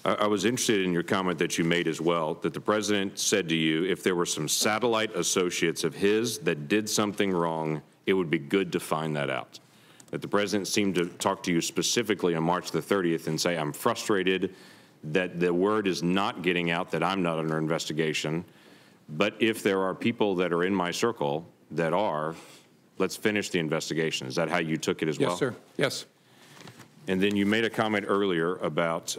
I was interested in your comment that you made as well, that the president said to you, if there were some satellite associates of his that did something wrong, it would be good to find that out. That the president seemed to talk to you specifically on March the 30th and say, I'm frustrated that the word is not getting out that I'm not under investigation, but if there are people that are in my circle that are, let's finish the investigation. Is that how you took it as well? Yes, sir. Yes. And then you made a comment earlier about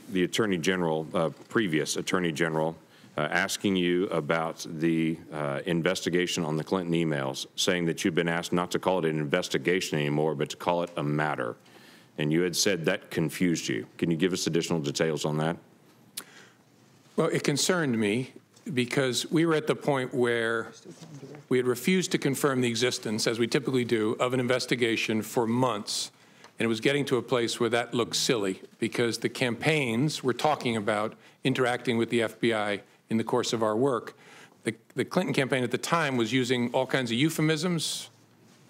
the Attorney General, previous Attorney General, asking you about the investigation on the Clinton emails, saying that you've been asked not to call it an investigation anymore, but to call it a matter. And you had said that confused you. Can you give us additional details on that? Well, it concerned me because we were at the point where we had refused to confirm the existence, as we typically do, of an investigation for months. And it was getting to a place where that looked silly because the campaigns were talking about interacting with the FBI in the course of our work. The Clinton campaign at the time was using all kinds of euphemisms,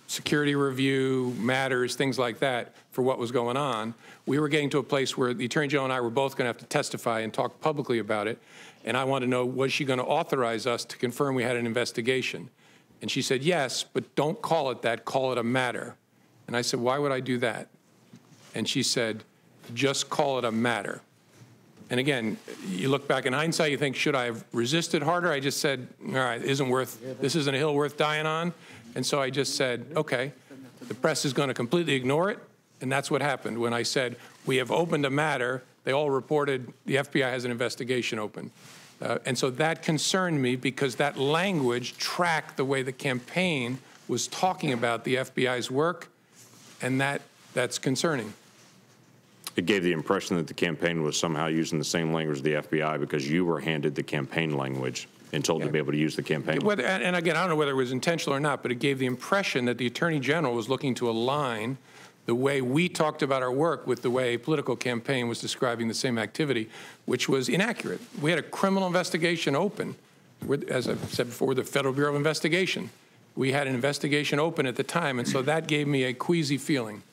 security review, matters, things like that for what was going on. We were getting to a place where the Attorney General and I were both going to have to testify and talk publicly about it. And I wanted to know, was she going to authorize us to confirm we had an investigation? And she said, yes, but don't call it that, call it a matter. And I said, why would I do that? And she said, just call it a matter. And again, you look back in hindsight, you think, should I have resisted harder? I just said, all right, this isn't a hill worth dying on. And so I just said, okay, the press is going to completely ignore it. And that's what happened. When I said, we have opened a matter, they all reported the FBI has an investigation open. And so that concerned me because that language tracked the way the campaign was talking about the FBI's work, and that's concerning. It gave the impression that the campaign was somehow using the same language as the FBI because you were handed the campaign language and told to be able to use the campaign. And again, I don't know whether it was intentional or not, but it gave the impression that the Attorney General was looking to align the way we talked about our work with the way a political campaign was describing the same activity, which was inaccurate. We had a criminal investigation open. As I said before, the Federal Bureau of Investigation. We had an investigation open at the time, and so that gave me a queasy feeling.